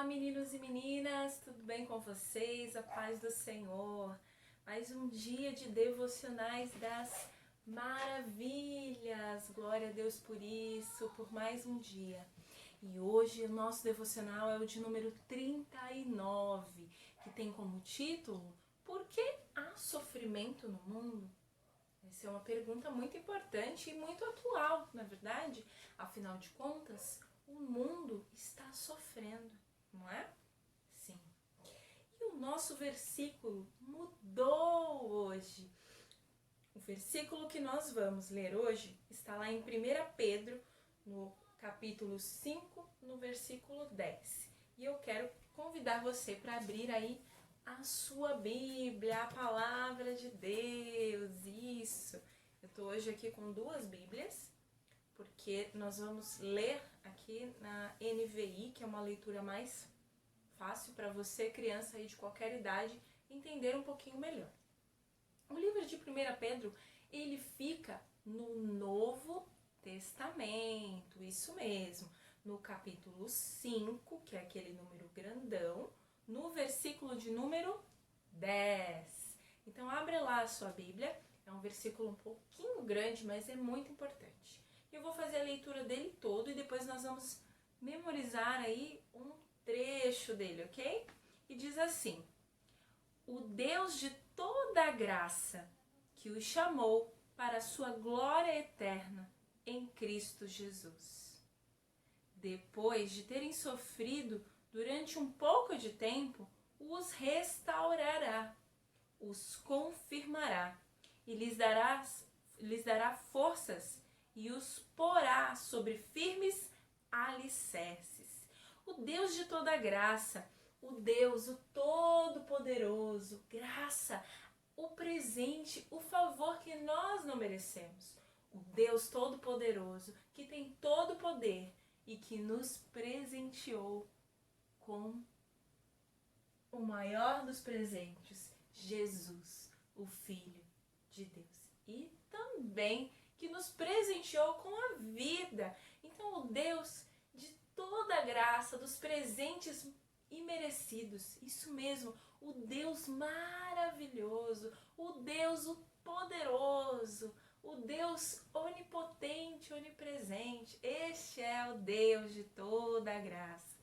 meninos e meninas, tudo bem com vocês? A paz do Senhor. Mais um dia de devocionais das maravilhas. Glória a Deus por isso, por mais um dia. E hoje o nosso devocional é o de número 39, que tem como título: Por que há sofrimento no mundo? Essa é uma pergunta muito importante e muito atual, na verdade. Afinal de contas, o mundo está sofrendo, não é? Sim. E o nosso versículo mudou hoje. O versículo que nós vamos ler hoje está lá em 1 Pedro, no capítulo 5, no versículo 10. E eu quero convidar você para abrir aí a sua Bíblia, a Palavra de Deus, isso. Eu estou hoje aqui com duas Bíblias, porque nós vamos ler aqui na NVI, que é uma leitura mais fácil para você, criança aí de qualquer idade, entender um pouquinho melhor. O livro de 1 Pedro, ele fica no Novo Testamento, isso mesmo, no capítulo 5, que é aquele número grandão, no versículo de número 10. Então abre lá a sua Bíblia, é um versículo um pouquinho grande, mas é muito importante. Eu vou fazer a leitura dele todo e depois nós vamos memorizar aí um trecho dele, ok? E diz assim: O Deus de toda a graça, que os chamou para a sua glória eterna em Cristo Jesus. Depois de terem sofrido durante um pouco de tempo, os restaurará, os confirmará e lhes dará forças e os porá sobre firmes alicerces. O Deus de toda graça, o Deus, o Todo-Poderoso, graça, o presente, o favor que nós não merecemos. O Deus Todo-Poderoso, que tem todo o poder e que nos presenteou com o maior dos presentes, Jesus, o Filho de Deus. E também que nos presenteou com a vida. Então, o Deus de toda a graça, dos presentes imerecidos, isso mesmo, o Deus maravilhoso, o Deus o poderoso, o Deus onipotente, onipresente. Este é o Deus de toda a graça,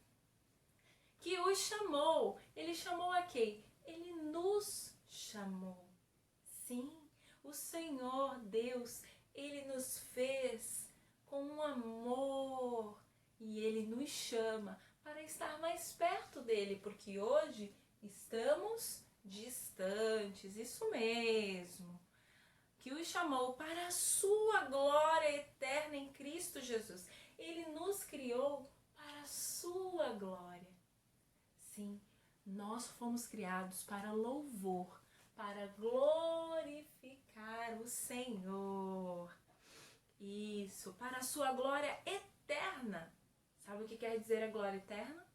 que os chamou. Ele chamou a quem? Ele nos chamou. Sim, o Senhor Deus, Ele nos fez com um amor e Ele nos chama para estar mais perto dEle, porque hoje estamos distantes, isso mesmo. Que os chamou para a sua glória eterna em Cristo Jesus. Ele nos criou para a sua glória. Sim, nós fomos criados para louvor, para glorificar o Senhor. Isso, para a sua glória eterna. Sabe o que quer dizer a glória eterna?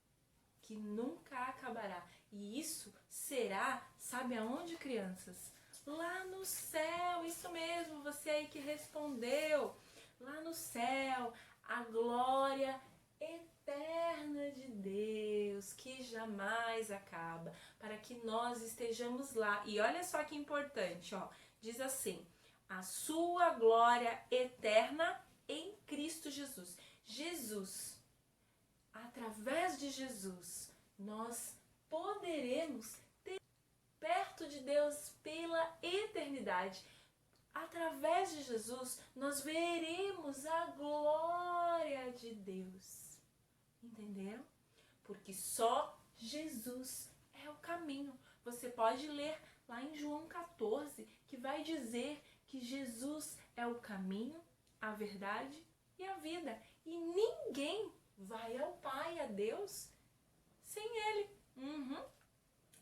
Que nunca acabará. E isso será, sabe aonde, crianças? Lá no céu, isso mesmo, você aí que respondeu. Lá no céu, a glória eterna de Deus, que jamais acaba, para que nós estejamos lá. E olha só que importante, ó, diz assim: a sua glória eterna em Cristo Jesus. Jesus, através de Jesus, nós poderemos ter perto de Deus pela eternidade. Através de Jesus, nós veremos a glória de Deus. Entenderam? Porque só Jesus é o caminho. Você pode ler lá em João 14, que vai dizer que Jesus é o caminho, a verdade e a vida. E ninguém vai ao Pai, a Deus, sem Ele.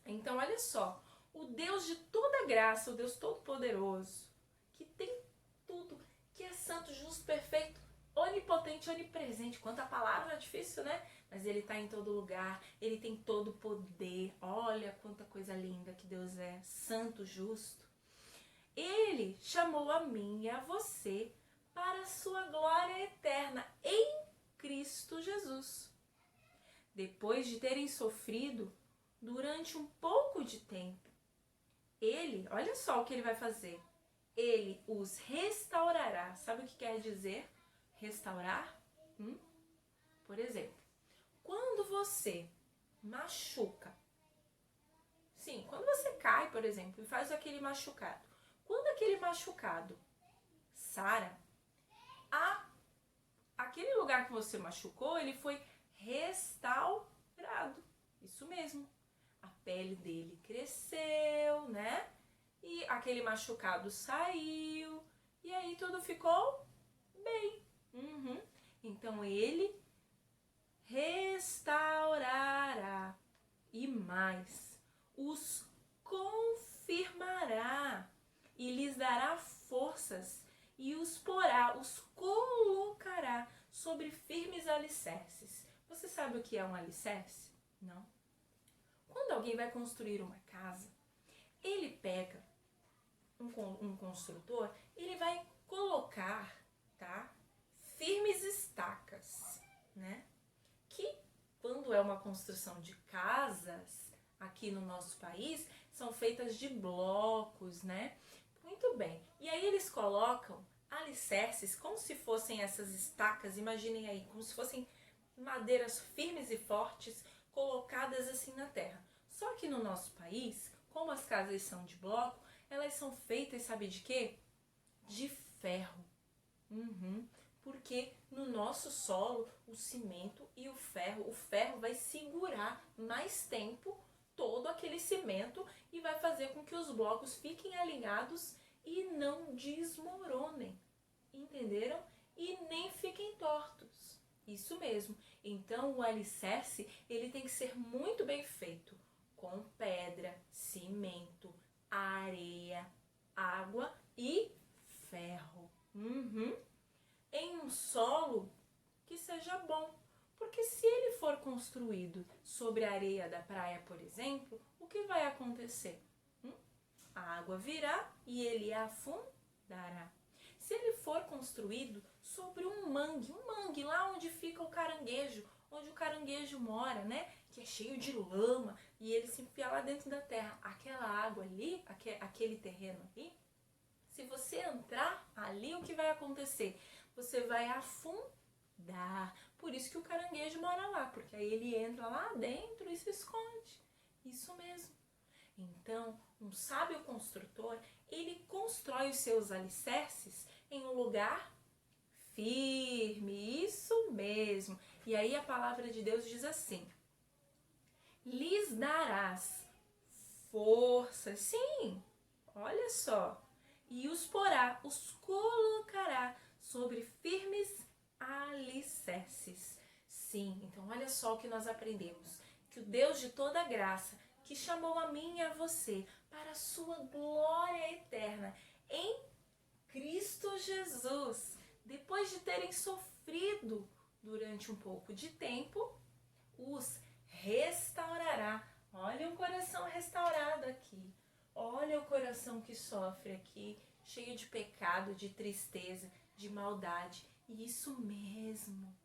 Então, olha só, o Deus de toda graça, o Deus Todo-Poderoso, que tem tudo, que é santo, justo, perfeito, onipotente, onipresente. Quanta palavra difícil, né? Mas Ele está em todo lugar, Ele tem todo o poder. Olha quanta coisa linda que Deus é, santo, justo. Ele chamou a mim e a você para a sua glória eterna em Cristo Jesus. depois de terem sofrido durante um pouco de tempo, ele, olha só o que ele vai fazer, ele os restaurará. Sabe o que quer dizer restaurar? Por exemplo, quando você machuca, sim, quando você cai, por exemplo, e faz aquele machucado, quando aquele machucado sara, aquele lugar que você machucou, ele foi restaurado. Isso mesmo. A pele dele cresceu, né? E aquele machucado saiu. E aí tudo ficou bem. Então ele restaurará. E mais, os confirmará e lhes dará forças e os porá, os colocará sobre firmes alicerces. Você sabe o que é um alicerce? Não? Quando alguém vai construir uma casa, ele pega um construtor, ele vai colocar, tá, firmes estacas, né? Que quando é uma construção de casas aqui no nosso país, são feitas de blocos, né? Muito bem. E aí eles colocam alicerces como se fossem essas estacas, imaginem aí, como se fossem madeiras firmes e fortes colocadas assim na terra. Só que no nosso país, como as casas são de bloco, elas são feitas, sabe de quê? De ferro. Porque no nosso solo, o cimento e o ferro vai segurar mais tempo todo aquele cimento e vai fazer com que os blocos fiquem alinhados e não desmoronem, entenderam? E nem fiquem tortos. Isso mesmo. Então o alicerce, ele tem que ser muito bem feito, com pedra, cimento, areia, água e ferro. Em um solo que seja bom. Porque se ele for construído sobre a areia da praia, por exemplo, o que vai acontecer? A água virá e ele afundará. Se ele for construído sobre um mangue lá onde fica o caranguejo, onde o caranguejo mora, né? Que é cheio de lama e ele se enfia lá dentro da terra. Aquela água ali, aquele terreno ali, se você entrar ali, o que vai acontecer? Você vai afundar. Por isso que o caranguejo mora lá, porque aí ele entra lá dentro e se esconde. Isso mesmo. Então, um sábio construtor, ele constrói os seus alicerces em um lugar firme, isso mesmo. E aí a palavra de Deus diz assim: lhes darás força, sim, olha só, e os porá, os colocará sobre firmes alicerces. Sim, então olha só o que nós aprendemos, que o Deus de toda graça, que chamou a mim e a você para a sua glória eterna em Cristo Jesus, depois de terem sofrido durante um pouco de tempo, os restaurará. Olha o coração restaurado aqui. Olha o coração que sofre aqui, cheio de pecado, de tristeza, de maldade. Isso mesmo,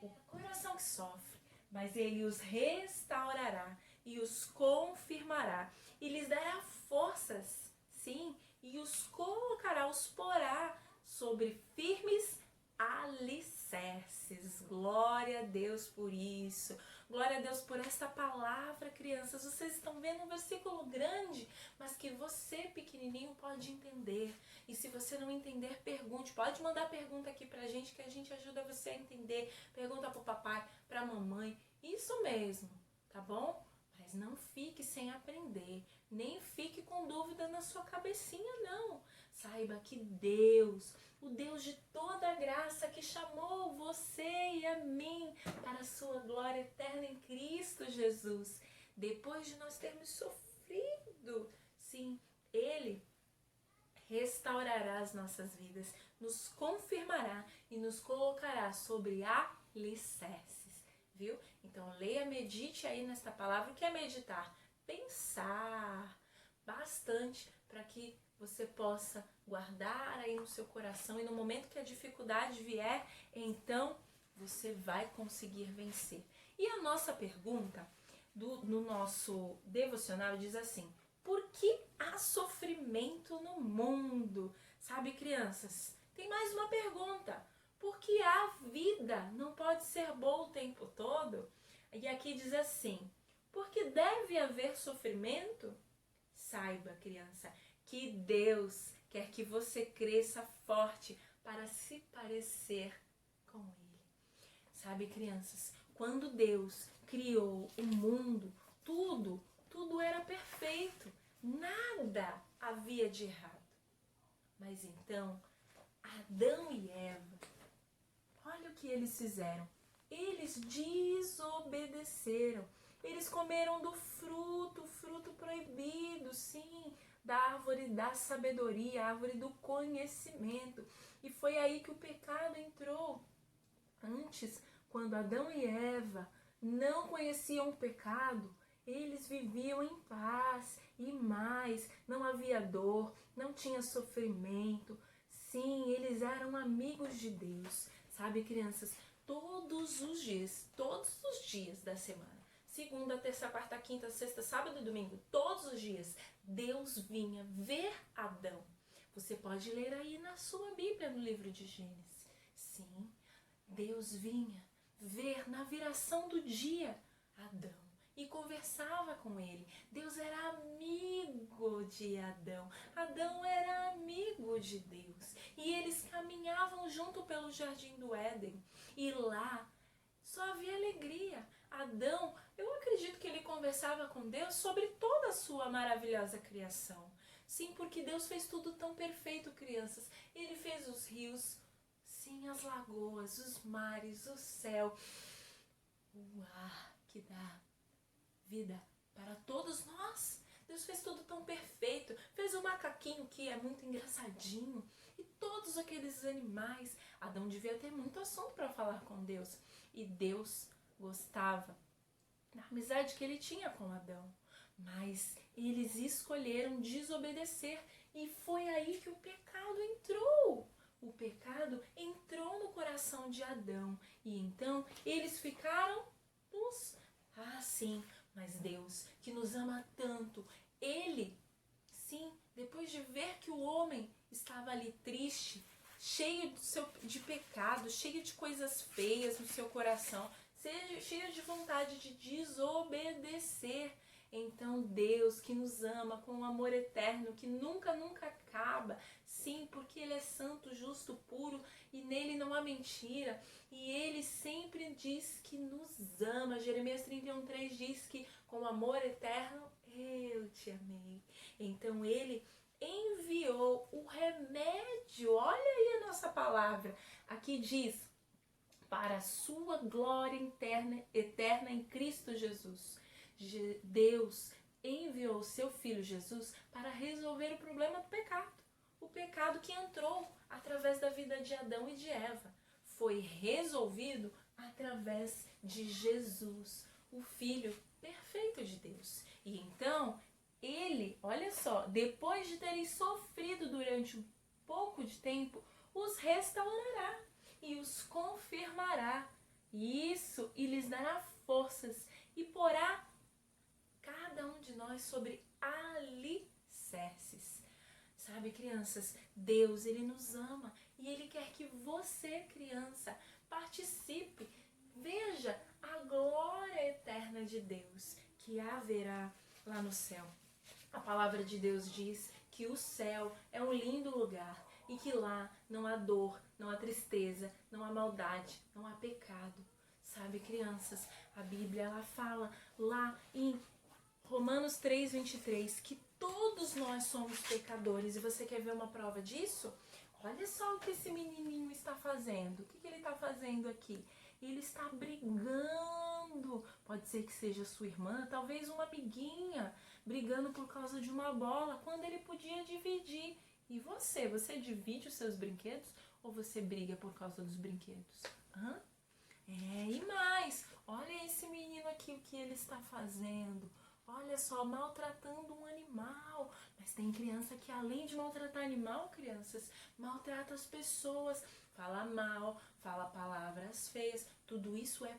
o coração que sofre, mas ele os restaurará e os confirmará e lhes dará forças, sim, e os colocará, os porá sobre firmes alicerces. Glória a Deus por isso. Glória a Deus por esta palavra, crianças. Vocês estão vendo um versículo grande, mas que você, pequenininho, pode entender. E se você não entender, pergunte. Pode mandar pergunta aqui pra gente, que a gente ajuda você a entender. Pergunta pro papai, pra mamãe. Isso mesmo, tá bom? Mas não fique sem aprender. Nem fique com dúvida na sua cabecinha, não. Saiba que Deus, o Deus de toda graça, que chamou você e a mim para a sua glória eterna em Cristo Jesus, depois de nós termos sofrido, sim, Ele restaurará as nossas vidas, nos confirmará e nos colocará sobre alicerces, viu? Então leia, medite aí nesta palavra. O que é meditar? Pensar bastante para que você possa guardar aí no seu coração e no momento que a dificuldade vier, então você vai conseguir vencer. E a nossa pergunta no nosso devocional diz assim: por que há sofrimento no mundo? Sabe, crianças? Tem mais uma pergunta. Por que a vida não pode ser boa o tempo todo? E aqui diz assim: porque deve haver sofrimento? Saiba, criança, que Deus quer que você cresça forte para se parecer com Ele. Sabe, crianças, quando Deus criou o mundo, tudo era perfeito, nada havia de errado. Mas então, Adão e Eva, olha o que eles fizeram. Eles desobedeceram. Eles comeram do fruto proibido, sim, da árvore da sabedoria, a árvore do conhecimento. E foi aí que o pecado entrou. Antes, quando Adão e Eva não conheciam o pecado, eles viviam em paz e mais, não havia dor, não tinha sofrimento. Sim, eles eram amigos de Deus. Sabe, crianças, todos os dias da semana, segunda, terça, quarta, quinta, sexta, sábado e domingo, todos os dias, Deus vinha ver Adão. Você pode ler aí na sua Bíblia, no livro de Gênesis. Sim, Deus vinha ver na viração do dia Adão e conversava com ele. Deus era amigo de Adão. Adão era amigo de Deus. E eles caminhavam junto pelo jardim do Éden. E lá só havia alegria. Adão, eu acredito que ele conversava com Deus sobre toda a sua maravilhosa criação. Sim, porque Deus fez tudo tão perfeito, crianças. Ele fez os rios, sim, as lagoas, os mares, o céu, o ar que dá vida para todos nós. Deus fez tudo tão perfeito. Fez o macaquinho que é muito engraçadinho. E todos aqueles animais. Adão devia ter muito assunto para falar com Deus. E Deus gostava da amizade que ele tinha com Adão. Mas eles escolheram desobedecer. E foi aí que o pecado entrou. O pecado entrou no coração de Adão. E então eles ficaram nos... Ah, sim, mas Deus, que nos ama tanto, Ele, sim, depois de ver que o homem estava ali triste, cheio de pecado, cheio de coisas feias no seu coração, cheio de vontade de desobedecer, então Deus, que nos ama com um amor eterno, que nunca acaba, sim, porque Ele é santo, justo, puro e nele não há mentira. E Ele sempre diz que nos ama. Jeremias 31:3 diz que com amor eterno eu te amei. Então Ele enviou o remédio. Olha aí a nossa palavra. Aqui diz, para a sua glória eterna em Cristo Jesus. Deus enviou o seu Filho Jesus para resolver o problema do pecado. O pecado que entrou através da vida de Adão e de Eva. Foi resolvido através de Jesus, o Filho perfeito de Deus. E então, Ele, olha só, depois de terem sofrido durante um pouco de tempo, os restaurará e os confirmará. Isso, e lhes dará forças e porá cada um de nós sobre alicerces. Sabe, crianças, Deus, Ele nos ama e Ele quer que você, criança, participe. Veja a glória eterna de Deus que haverá lá no céu. A palavra de Deus diz que o céu é um lindo lugar e que lá não há dor, não há tristeza, não há maldade, não há pecado. Sabe, crianças, a Bíblia ela fala lá em Romanos 3:23 que todos nós somos pecadores. E você quer ver uma prova disso? Olha só o que esse menininho está fazendo. O que ele está fazendo aqui? Ele está brigando. Pode ser que seja sua irmã, talvez uma amiguinha, brigando por causa de uma bola, quando ele podia dividir. E você divide os seus brinquedos ou você briga por causa dos brinquedos? E mais, olha esse menino aqui, o que ele está fazendo. Olha só, maltratando um animal. Mas tem criança que além de maltratar animal, crianças, maltrata as pessoas, fala mal, fala palavras feias. Tudo isso é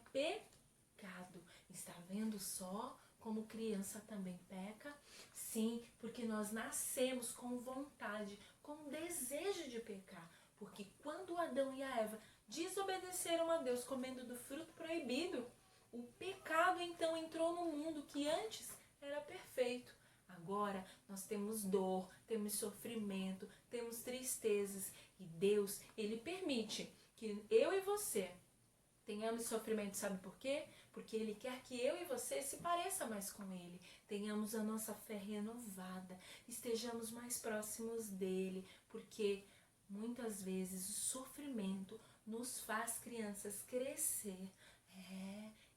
pecado. Está vendo só como criança também peca? Sim, porque nós nascemos com vontade, com desejo de pecar. Porque quando Adão e a Eva desobedeceram a Deus comendo do fruto proibido, o pecado então entrou no mundo que antes era perfeito. Agora nós temos dor, temos sofrimento, temos tristezas e Deus, Ele permite que eu e você tenhamos sofrimento, sabe por quê? Porque Ele quer que eu e você se pareça mais com Ele, tenhamos a nossa fé renovada, estejamos mais próximos dEle, porque muitas vezes o sofrimento nos faz crianças crescer.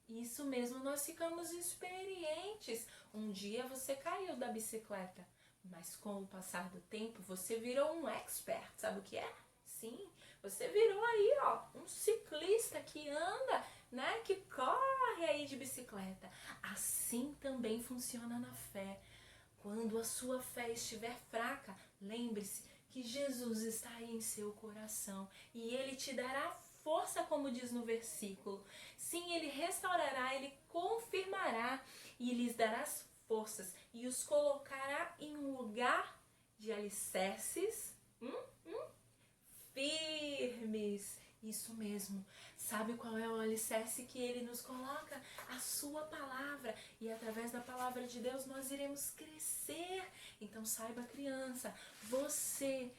Isso mesmo, nós ficamos experientes. Um dia você caiu da bicicleta, mas com o passar do tempo você virou um expert, sabe o que é? Sim, você virou aí, um ciclista que anda, né, que corre aí de bicicleta. Assim também funciona na fé. Quando a sua fé estiver fraca, lembre-se que Jesus está aí em seu coração e Ele te dará força, como diz no versículo. Sim, Ele restaurará, Ele confirmará e lhes dará as forças e os colocará em um lugar de alicerces firmes. Isso mesmo. Sabe qual é o alicerce que Ele nos coloca? A sua palavra. E através da palavra de Deus nós iremos crescer. Então saiba, criança, você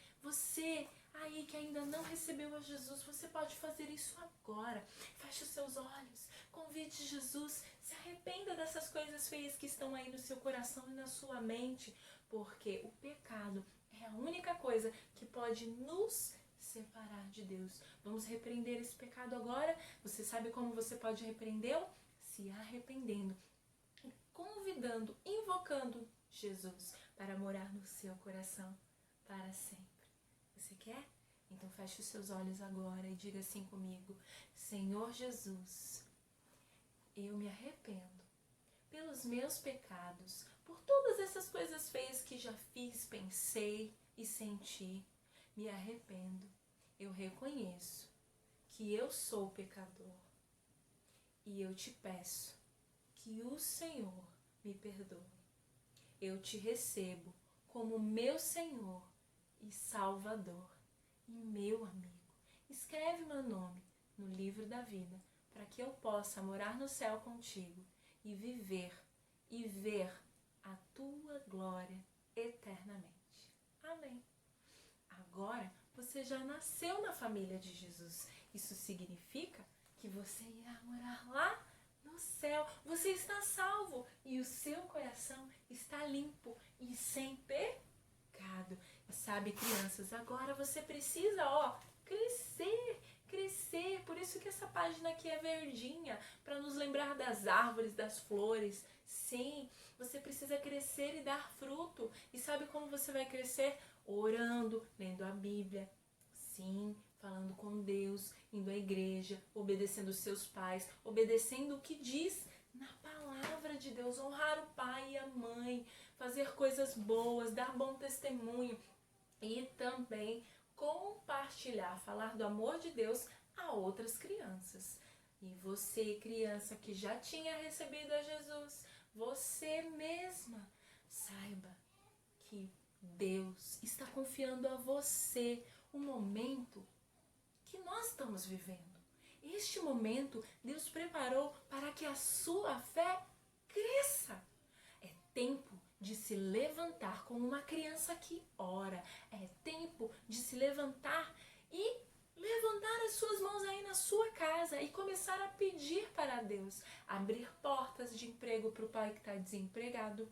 aí que ainda não recebeu a Jesus, você pode fazer isso agora. Feche os seus olhos, convide Jesus, se arrependa dessas coisas feias que estão aí no seu coração e na sua mente, porque o pecado é a única coisa que pode nos separar de Deus. Vamos repreender esse pecado agora. Você sabe como você pode repreendê-lo? Se arrependendo e convidando, invocando Jesus para morar no seu coração para sempre. Você quer? Então feche os seus olhos agora e diga assim comigo: Senhor Jesus, eu me arrependo pelos meus pecados, por todas essas coisas feias que já fiz, pensei e senti. Me arrependo. Eu reconheço que eu sou pecador e eu te peço que o Senhor me perdoe. Eu te recebo como meu Senhor e Salvador e meu amigo. Escreve meu nome no livro da vida para que eu possa morar no céu contigo e viver e ver a tua glória eternamente. Amém. Agora você já nasceu na família de Jesus. Isso significa que você irá morar lá no céu. Você está salvo e o seu coração está limpo e sem pecado. E sabe, crianças, agora você precisa, crescer. Por isso que essa página aqui é verdinha, para nos lembrar das árvores, das flores. Sim, você precisa crescer e dar fruto. E sabe como você vai crescer? Orando, lendo a Bíblia. Sim, falando com Deus, indo à igreja, obedecendo os seus pais, obedecendo o que diz na palavra de Deus, honrar o pai e a mãe, fazer coisas boas, dar bom testemunho e também compartilhar, falar do amor de Deus a outras crianças. E você, criança que já tinha recebido a Jesus, você mesma, saiba que Deus está confiando a você o momento que nós estamos vivendo. Este momento Deus preparou para que a sua fé cresça. É tempo de se levantar como uma criança que ora. É tempo de se levantar e levantar as suas mãos aí na sua casa e começar a pedir para Deus. Abrir portas de emprego para o pai que está desempregado.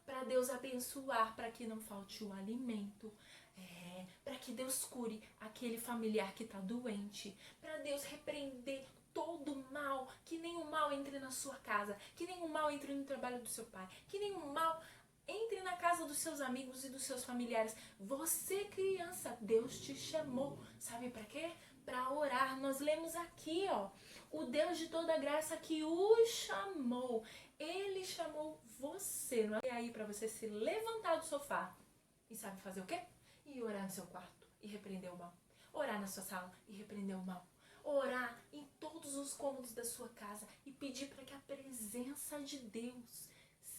Para Deus abençoar, para que não falte o alimento. Para que Deus cure aquele familiar que está doente. Para Deus repreender todo o mal, que nenhum mal entre na sua casa, que nenhum mal entre no trabalho do seu pai, que nenhum mal entre na casa dos seus amigos e dos seus familiares. Você, criança, Deus te chamou. Sabe para quê? Para orar. Nós lemos aqui, o Deus de toda graça que o chamou. Ele chamou você. Não é aí para você se levantar do sofá e sabe fazer o quê? E orar no seu quarto e repreender o mal. Orar na sua sala e repreender o mal. orar em todos os cômodos da sua casa e pedir para que a presença de Deus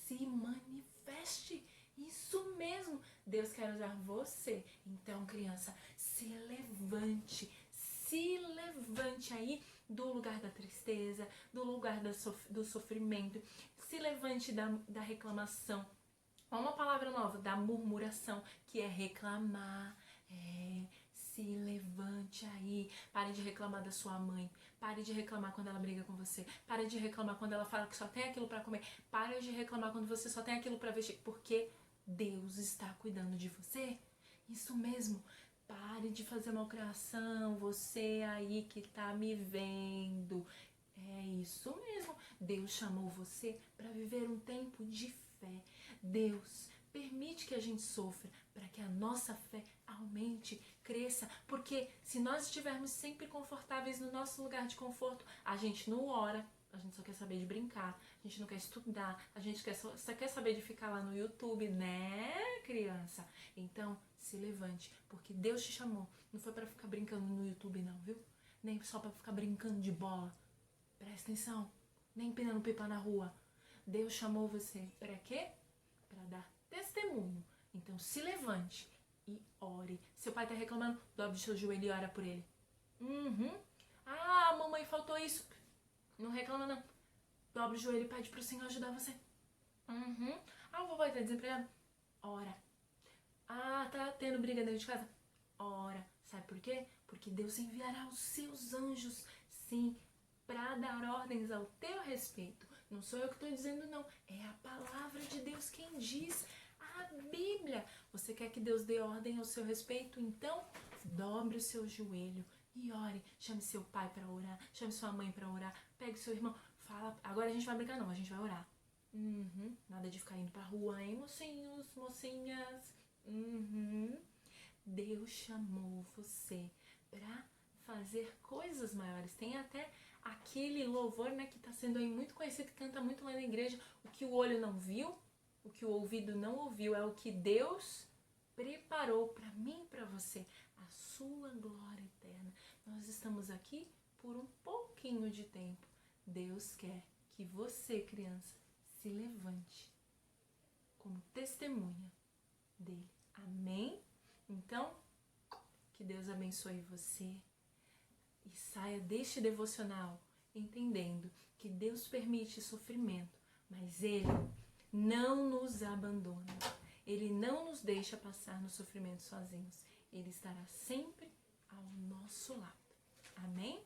se manifeste. Isso mesmo, Deus quer usar você. Então, criança, se levante aí do lugar da tristeza, do lugar do sofrimento, se levante da reclamação. Há uma palavra nova, da murmuração, que é reclamar. Se levante aí. Pare de reclamar da sua mãe. Pare de reclamar quando ela briga com você. Pare de reclamar quando ela fala que só tem aquilo para comer. Pare de reclamar quando você só tem aquilo para vestir. Porque Deus está cuidando de você. Isso mesmo. Pare de fazer malcriação. Você aí que tá me vendo. É isso mesmo. Deus chamou você para viver um tempo de fé. Deus permite que a gente sofra para que a nossa fé aumente, cresça. Porque se nós estivermos sempre confortáveis no nosso lugar de conforto, a gente não ora, a gente só quer saber de brincar, a gente não quer estudar, a gente só quer saber de ficar lá no YouTube, né, criança? Então, se levante, porque Deus te chamou. Não foi para ficar brincando no YouTube não, viu? Nem só para ficar brincando de bola. Presta atenção, nem empinando pipa na rua. Deus chamou você para quê? Para dar testemunho. Então se levante e ore. Seu pai tá reclamando, dobre o seu joelho e ora por ele. Ah, mamãe, faltou isso. Não reclama não. Dobre o joelho e pede pro Senhor ajudar você. Ah, o papai tá desempregado. Ora. Ah, tá tendo briga dentro de casa. Ora. Sabe por quê? Porque Deus enviará os seus anjos, sim, para dar ordens ao teu respeito. Não sou eu que estou dizendo não, é a palavra de Deus quem diz, a Bíblia. Você quer que Deus dê ordem ao seu respeito? Então, dobre o seu joelho e ore. Chame seu pai para orar, chame sua mãe para orar, pegue seu irmão, fala. Agora a gente vai brincar não, a gente vai orar. Nada de ficar indo pra rua, hein, mocinhos, mocinhas? Deus chamou você para fazer coisas maiores. Tem até aquele louvor, né, que está sendo aí muito conhecido, que canta muito lá na igreja. O que o olho não viu, o que o ouvido não ouviu, é o que Deus preparou para mim e para você. A sua glória eterna. Nós estamos aqui por um pouquinho de tempo. Deus quer que você, criança, se levante como testemunha dele. Amém? Então, que Deus abençoe você e saia deste devocional entendendo que Deus permite sofrimento, mas Ele não nos abandona. Ele não nos deixa passar no sofrimento sozinhos. Ele estará sempre ao nosso lado. Amém?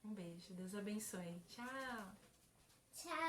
Um beijo. Deus abençoe. Tchau. Tchau.